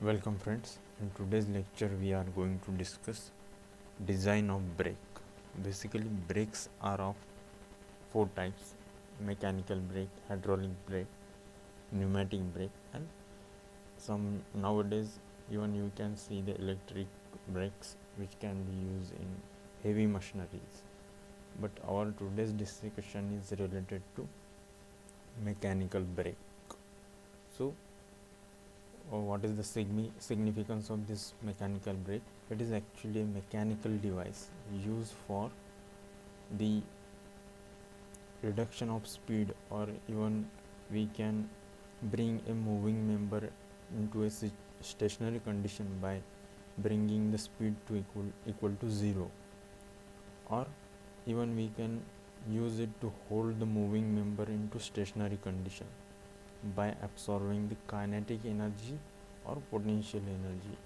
Welcome friends. In today's lecture we are going to discuss design of brake. Basically brakes are of four types: mechanical brake, hydraulic brake, pneumatic brake, and some nowadays even you can see the electric brakes which can be used in heavy machineries. But our today's discussion is related to mechanical brake. So what is the significance of this mechanical brake? It is actually a mechanical device used for the reduction of speed, or even we can bring a moving member into a stationary condition by bringing the speed to equal to 0, or even we can use it to hold the moving member into stationary condition by absorbing the kinetic energy or potential energy,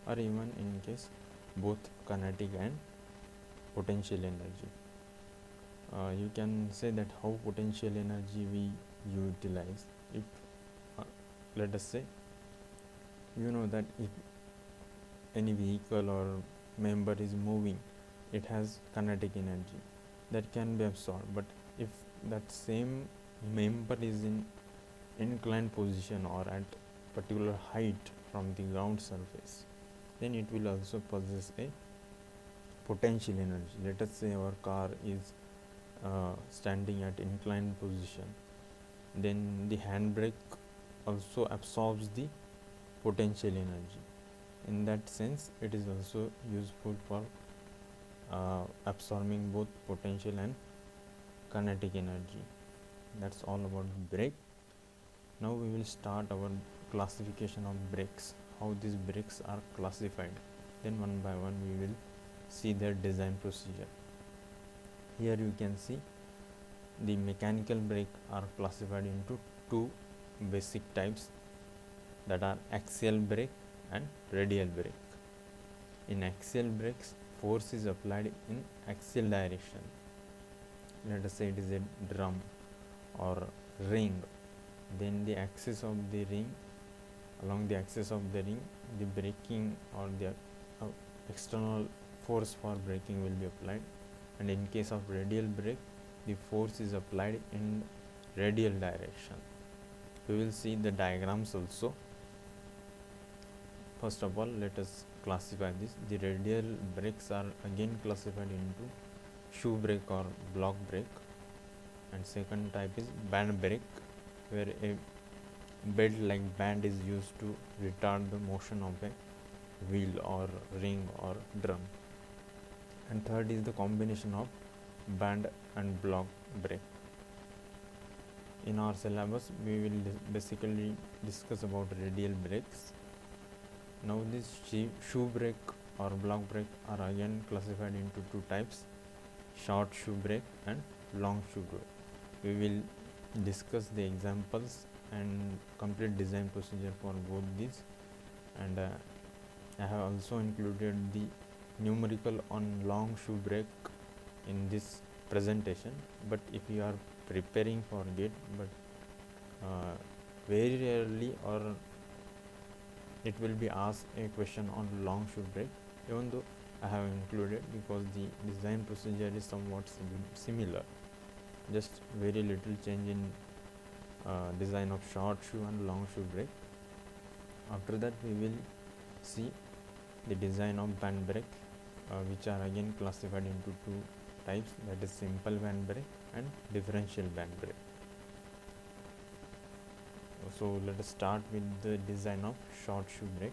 or even in case both kinetic and potential energy. You can say that how potential energy we utilize. If let us say you know that if any vehicle or member is moving, it has kinetic energy that can be absorbed, but if that same member is in inclined position or at particular height from the ground surface, then it will also possess a potential energy. Let us say our car is standing at inclined position, then the handbrake also absorbs the potential energy. In that sense, it is also useful for absorbing both potential and kinetic energy. That's all about brake. Now we will start our classification of brakes, how these brakes are classified. Then one by one we will see their design procedure. Here you can see the mechanical brake are classified into two basic types, that are axial brake and radial brake. In axial brakes, force is applied in axial direction. Let us say it is a drum or ring. Then the axis of the ring, along the axis of the ring, the braking or the external force for braking will be applied. And in case of radial brake, the force is applied in radial direction. We will see the diagrams also. First of all, let us classify this. The radial brakes are again classified into shoe brake or block brake, and second type is band brake, where a belt like band is used to retard the motion of a wheel or ring or drum. And third is the combination of band and block brake. In our syllabus we will basically discuss about radial brakes. Now this shoe brake or block brake are again classified into two types: short shoe brake and long shoe brake. We will discuss the examples and complete design procedure for both these, and I have also included the numerical on long shoe brake in this presentation. But if you are preparing for GATE, but very rarely or it will be asked a question on long shoe brake, even though I have included, because the design procedure is somewhat similar, just very little change in design of short shoe and long shoe brake. After that we will see the design of band brake, which are again classified into two types, that is simple band brake and differential band brake. So let us start with the design of short shoe brake.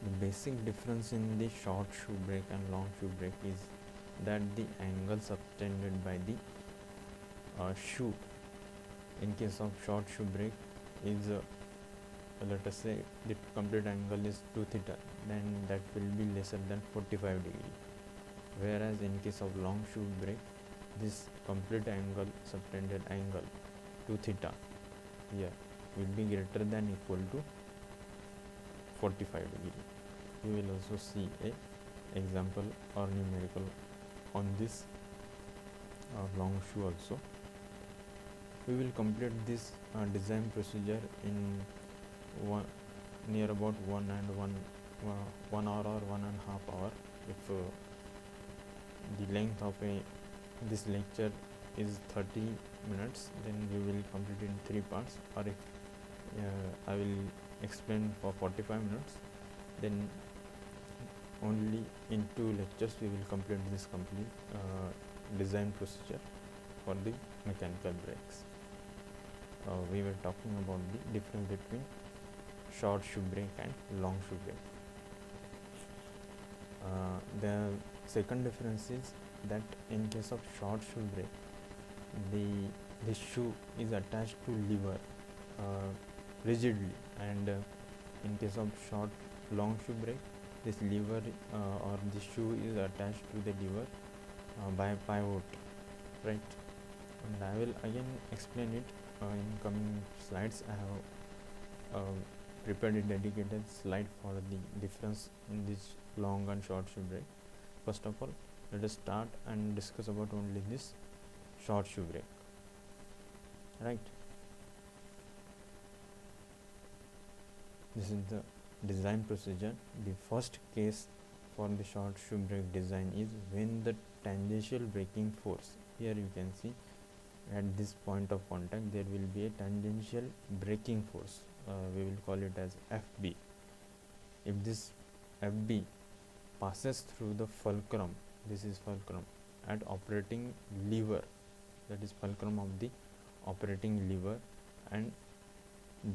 The basic difference in the short shoe brake and long shoe brake is that the angle subtended by the shoe in case of short shoe brake is let us say the complete angle is 2 theta, then that will be lesser than 45 degree, whereas in case of long shoe brake, this complete angle, subtended angle 2 theta here, will be greater than equal to 45 degree. You will also see a example or numerical on this long shoe also. We will complete this design procedure in near about 1 hour or 1.5 hour. If the length of this lecture is 30 minutes, then we will complete in 3 parts, or if I will explain for 45 minutes, then only in 2 lectures we will complete this complete design procedure for the mechanical brakes. We were talking about the difference between short shoe brake and long shoe brake. The second difference is that in case of short shoe brake, the shoe is attached to lever rigidly, and in case of long shoe brake, this lever or the shoe is attached to the lever by pivot, right? And I will again explain it in coming slides. I have prepared a dedicated slide for the difference in this long and short shoe brake. First of all, let us start and discuss about only this short shoe brake, right? This is the design procedure. The first case for the short shoe brake design is when the tangential braking force, here you can see at this point of contact there will be a tangential braking force, we will call it as FB. If this FB passes through the fulcrum, this is fulcrum at operating lever, that is fulcrum of the operating lever, and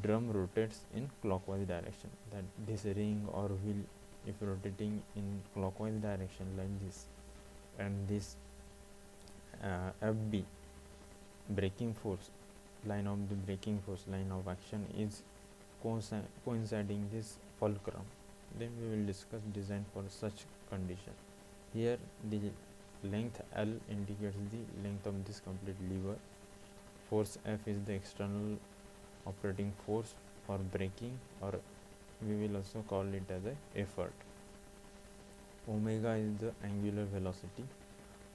drum rotates in clockwise direction, that this ring or wheel if rotating in clockwise direction like this, and this FB braking force, line of the braking force, line of action is coinciding this fulcrum, then we will discuss design for such condition. Here the length L indicates the length of this complete lever, force F is the external operating force for braking, or we will also call it as a effort. Omega is the angular velocity,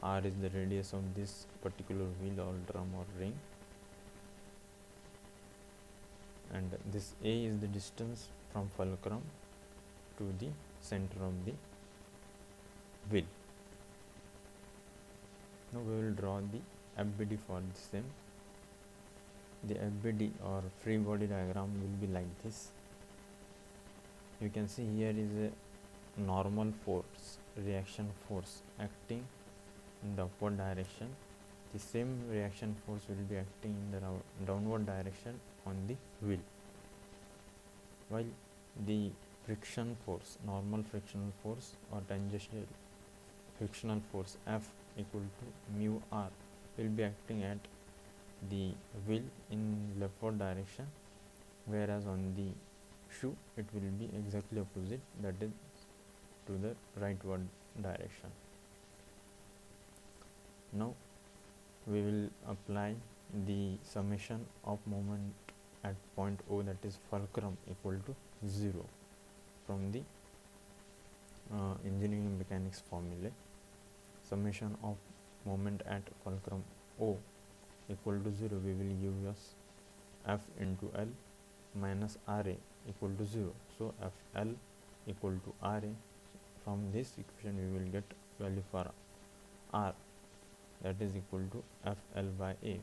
R is the radius of this particular wheel or drum or ring, and this A is the distance from fulcrum to the center of the wheel. Now we will draw the FBD for the same. The FBD or free body diagram will be like this. You can see here is a normal force, reaction force acting in the upward direction. The same reaction force will be acting in the downward direction on the wheel, while the friction force, normal frictional force or tangential frictional force F equal to mu R will be acting at the wheel in leftward direction, whereas on the shoe it will be exactly opposite, that is to the rightward direction. Now we will apply the summation of moment at point O, that is fulcrum, equal to 0 from the engineering mechanics formula. Summation of moment at fulcrum O equal to 0 we will give us F into L minus RA equal to 0. So FL equal to RA. From this equation we will get value for R, that is equal to FL by A.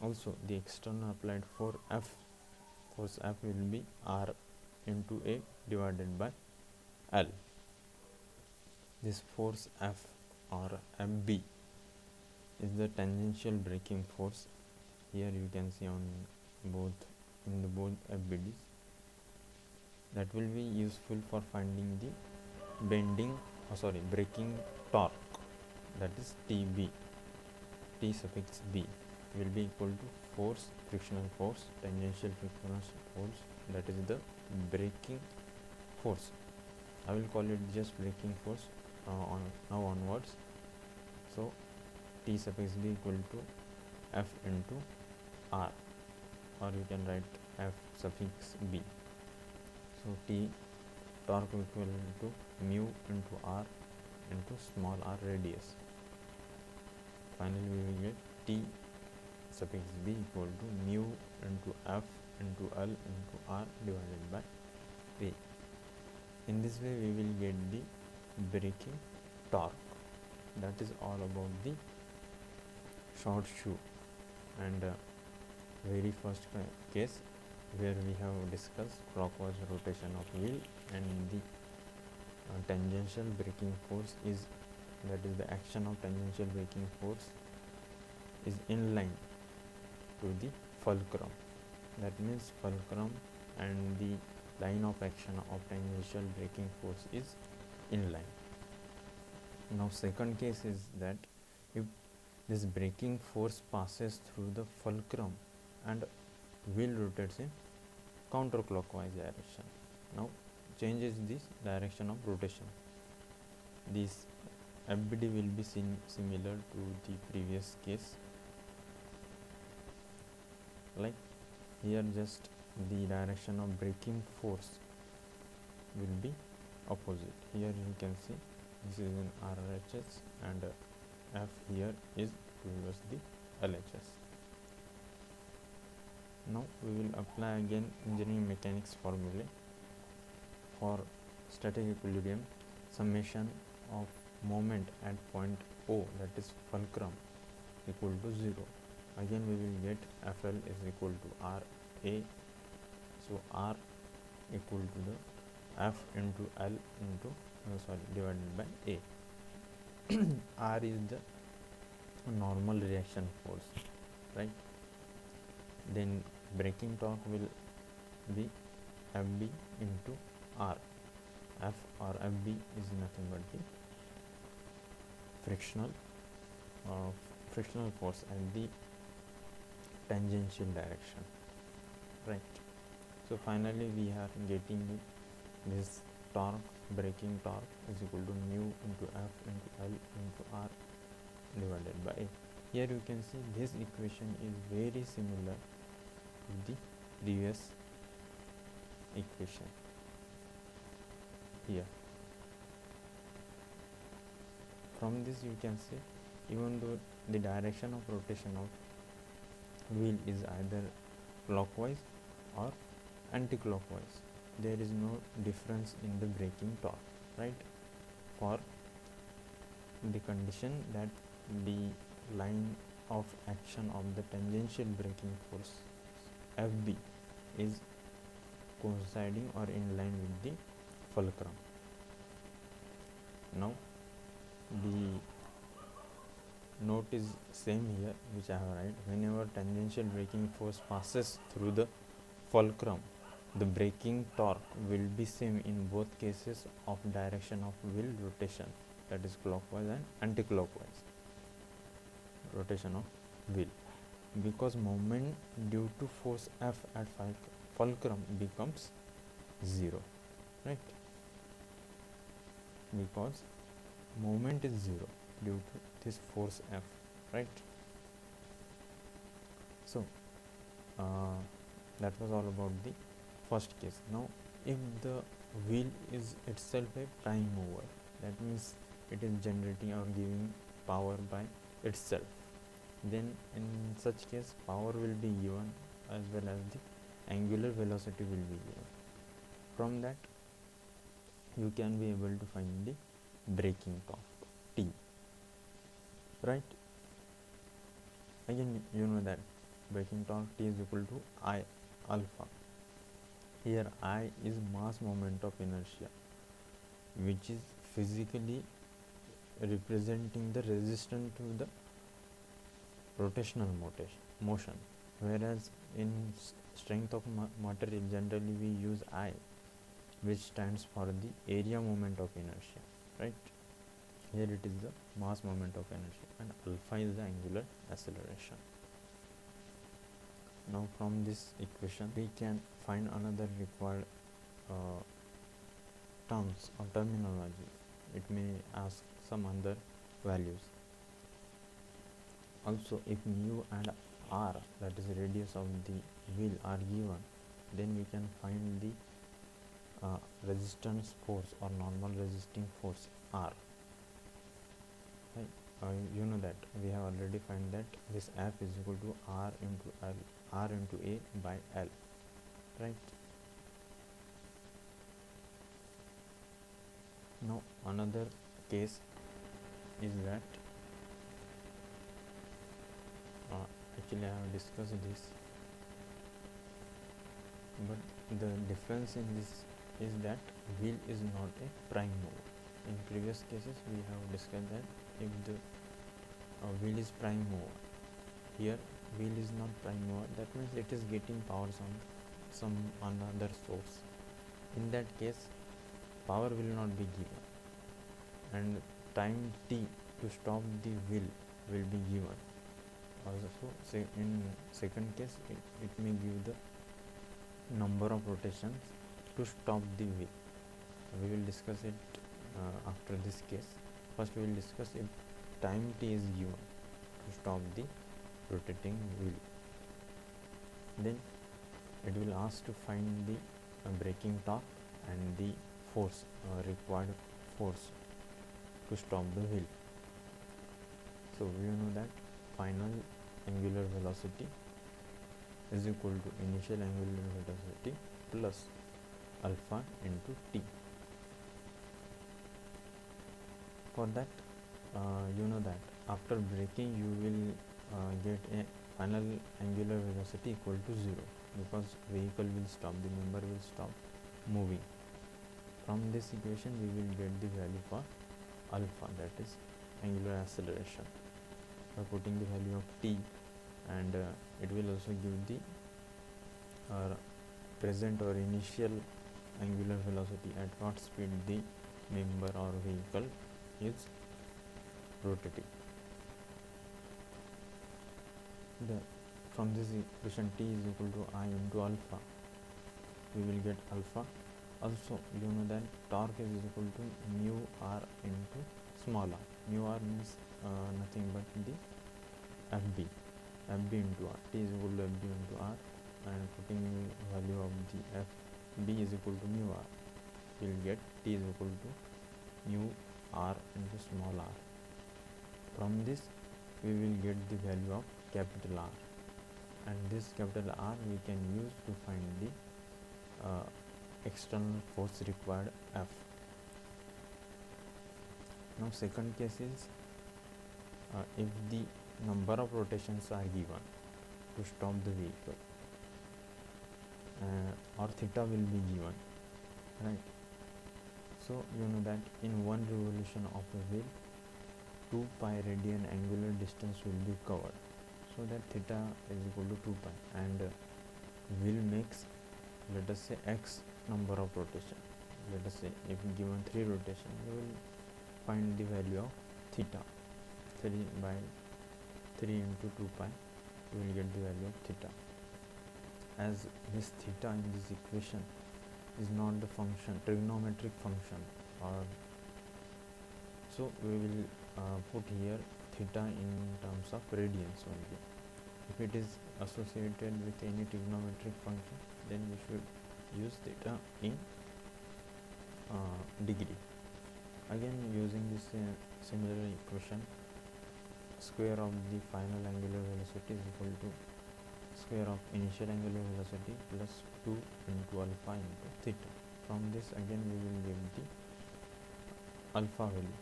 Also the external applied force F will be R into A divided by L. This force F or FB is the tangential braking force. Here you can see on both FBDs. That will be useful for finding the braking torque, that is TB. T suffix B will be equal to force, frictional force, tangential frictional force, that is the braking force. I will call it just braking force now onwards. So T suffix B equal to F into R. or you can write F suffix B. So T torque equal to mu into R into small r radius. Finally we will get T suffix B equal to mu into F into L into R divided by A. In this way we will get the braking torque. That is all about the short shoe. And very first case where we have discussed clockwise rotation of wheel, and the tangential braking force is, that is the action of tangential braking force is in line to the fulcrum. That means fulcrum and the line of action of tangential braking force is in line. Now second case is that if this braking force passes through the fulcrum and wheel rotates in counterclockwise direction. Now changes this direction of rotation. This FBD will be similar to the previous case. Like here just the direction of braking force will be opposite. Here you can see this is in RHS and F here is towards the LHS. Now we will apply again engineering mechanics formulae. For static equilibrium, summation of moment at point O, that is fulcrum, equal to 0. Again we will get FL is equal to RA. So R equal to the F into L into divided by A. R is the normal reaction force, right? Then braking torque will be FB into R. F or FB is nothing but the frictional force and the tangential direction, right? So finally we are getting this torque, braking torque is equal to mu into F into L into R divided by A. Here you can see this equation is very similar to the previous equation here. From this you can see, even though the direction of rotation of wheel is either clockwise or anti-clockwise, there is no difference in the braking torque, right? For the condition that the line of action of the tangential braking force FB is coinciding or in line with the fulcrum. Now the note is same here which I have write. Whenever tangential braking force passes through the fulcrum, the braking torque will be same in both cases of direction of wheel rotation, that is clockwise and anti-clockwise rotation of wheel, because moment due to force F at fulcrum becomes 0, right? Because moment is 0 due to this force F, right? So that was all about the first case. Now if the wheel is itself a prime mover, that means it is generating or giving power by itself, then in such case power will be given as well as the angular velocity will be given. From that you can be able to find the braking torque T, right? Again you know that braking torque T is equal to I alpha. Here I is mass moment of inertia, which is physically representing the resistance to the rotational motion, whereas in strength of material generally we use I, which stands for the area moment of inertia, right? Here it is the mass moment of inertia and alpha is the angular acceleration. Now from this equation we can find another required terms or terminology. It may ask some other values. Also if mu and r, that is radius of the wheel, are given, then we can find the resistance force or normal resisting force r. Right? You know that we have already found that this F is equal to r into L, r into A by L, right? Now another case is that actually I have discussed this, but the difference in this is that wheel is not a prime mover. In previous cases we have discussed that if the wheel is prime mover, here wheel is not prime mover, that means it is getting power from some another source. In that case power will not be given, and time t to stop the wheel will be given. Also in second case it may give the number of rotations to stop the wheel. We will discuss it after this case. First we will discuss if time t is given to stop the rotating wheel. Then it will ask to find the braking torque and the force, required force to stop the wheel. So we know that final angular velocity is equal to initial angular velocity plus alpha into t. For that you know that after braking you will get a final angular velocity equal to 0, because vehicle will stop, the member will stop moving. From this equation we will get the value for alpha, that is angular acceleration, by putting the value of t, and it will also give the present or initial angular velocity, at what speed the member or vehicle is rotating. From this equation t is equal to I into alpha, we will get alpha. Also you know that torque is equal to mu r into small r. Mu r means nothing but the fb into r. T is equal to fb into r, and putting value of the fb is equal to mu r, we will get t is equal to mu r into small r. From this we will get the value of capital R, and this capital R we can use to find the external force required F. Now second case is if the number of rotations are given to stop the vehicle, or theta will be given, right? So you know that in one revolution of a wheel 2 pi radian angular distance will be covered, so that theta is equal to 2 pi, and wheel makes, let us say, x number of rotation. Let us say if given 3 rotation, we will find the value of theta. 3 by 3 into 2 pi, we will get the value of theta. As this theta in this equation is not the function, trigonometric function, or so we will put here theta in terms of radians only. If it is associated with any trigonometric function, then we should use theta in degree. Again using this similar equation, square of the final angular velocity is equal to square of initial angular velocity plus 2 into alpha into theta. From this again we will give the alpha value,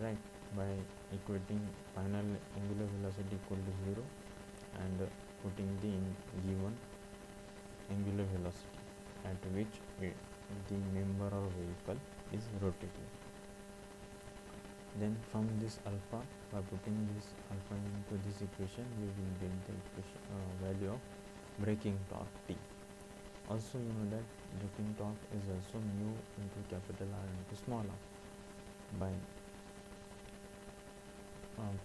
right, by equating final angular velocity equal to 0 and putting the given angular velocity at which the member or vehicle is rotating. Then from this alpha, by putting this alpha into this equation, we will get the equation, value of braking torque T. Also you know that braking torque is also mu into capital R into small r. By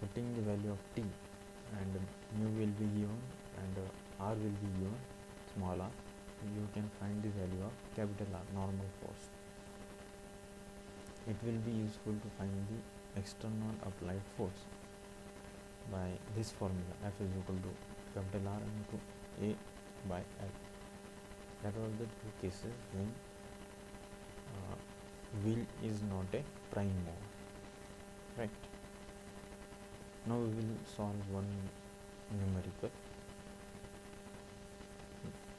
putting the value of T, and mu will be given and R will be given, small r, you can find the value of capital R, normal force. It will be useful to find the external applied force by this formula, F is equal to capital R into A by L. That was the two cases when wheel is not a prime mover, right? Now we will solve one numerical.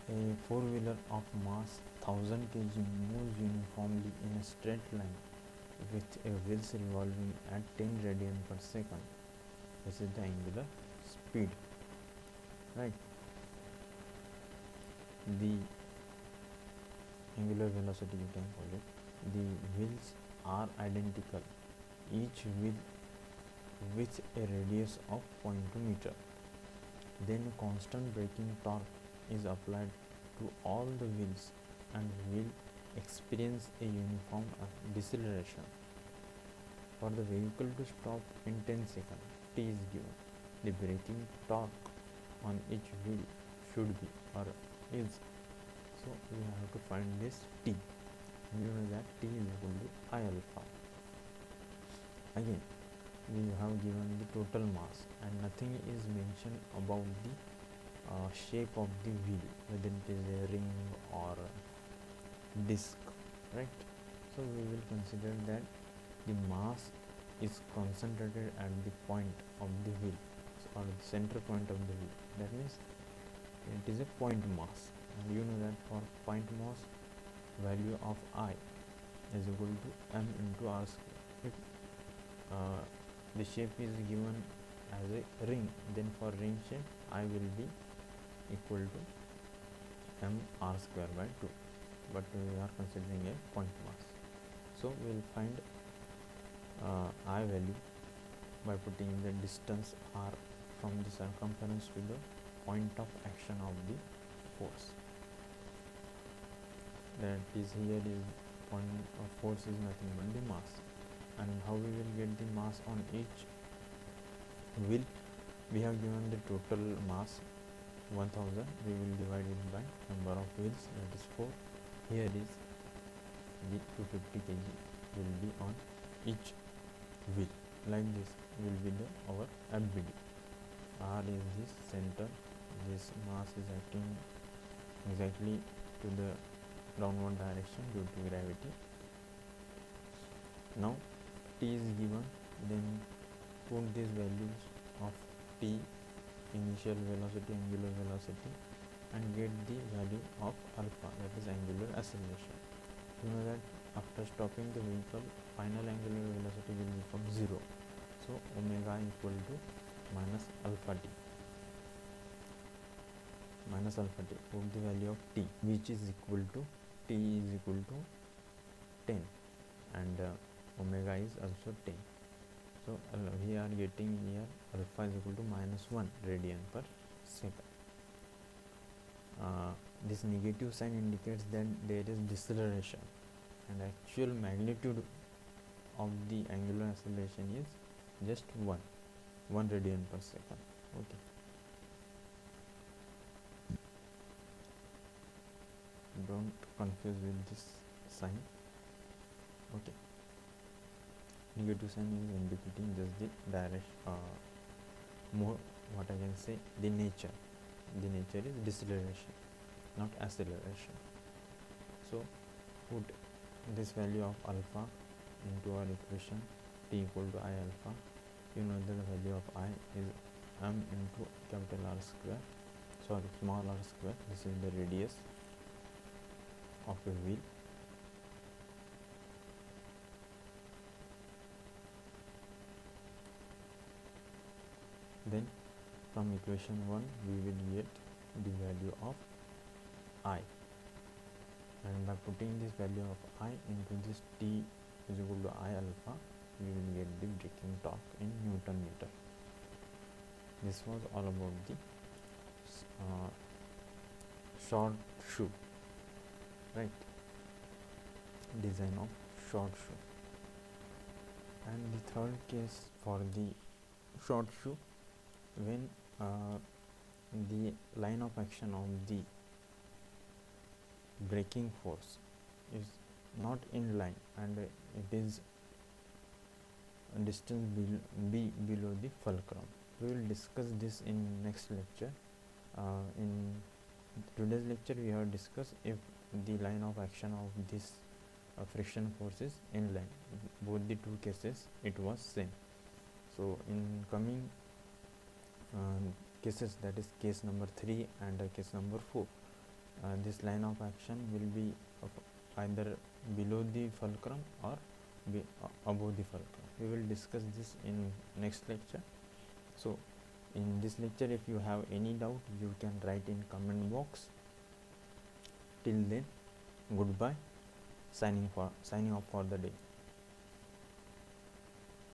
A four-wheeler of mass 1000 kg moves uniformly in a straight line with a wheels revolving at 10 radian per second. This is the angular speed, right? The angular velocity, you can call it. The wheels are identical, each wheel with a radius of 0.2 meter. Then a constant braking torque is applied to all the wheels and will experience a uniform deceleration. For the vehicle to stop in 10 seconds, T is given. The braking torque on each wheel should be or is. So we have to find this T. We know that T is equal to I alpha. Again, we have given the total mass and nothing is mentioned about the shape of the wheel, whether it is a ring or a disc, right? So we will consider that the mass is concentrated at the point of the wheel or the center point of the wheel. That means it is a point mass, and you know that for point mass, value of I is equal to m into r square. If the shape is given as a ring, then for ring shape I will be equal to m r square by 2, but we are considering a point mass. So we will find I value by putting the distance r from the circumference to the point of action of the force. That is, here is point of force is nothing but the mass. And how we will get the mass on each wheel? We have given the total mass 1000. We will divide it by number of wheels, that is 4. Here is the 250 kg will be on each wheel. Like this will be the our FBD. R is this center. This mass is acting exactly to the downward direction due to gravity. Now T is given, then put these values of T, initial velocity, angular velocity, and get the value of alpha, that is angular acceleration. You know that after stopping the vehicle, final angular velocity will become 0. So omega equal to minus alpha t. Minus alpha t, put the value of T, which is equal to T is equal to 10, and omega is also 10. So we are getting here alpha is equal to minus 1 radian per second. This negative sign indicates that there is deceleration, and actual magnitude of the angular acceleration is just 1 radian per second. Okay. Don't confuse with this sign. Okay. Negative sign is indicating just the direction, more what I can say, the nature. The nature is deceleration, not acceleration. So put this value of alpha into our equation, T equal to I alpha. You know that the value of I is m into capital R square, sorry, small r square. This is the radius of a wheel. Then from equation 1 we will get the value of I, and by putting this value of I into this T is equal to I alpha, we will get the braking torque in Newton meter. This was all about the short shoe, right? Design of short shoe. And the third case for the short shoe, when the line of action of the braking force is not in line and it is a distance be below the fulcrum. We will discuss this in next lecture. In today's lecture we have discussed if the line of action of this friction force is in line. Both the two cases it was same. So in coming cases, that is case number 3 and case number 4, this line of action will be either below the fulcrum or above the fulcrum. We will discuss this in next lecture. So in this lecture, if you have any doubt, you can write in comment box. Till then, goodbye. Signing off for the day.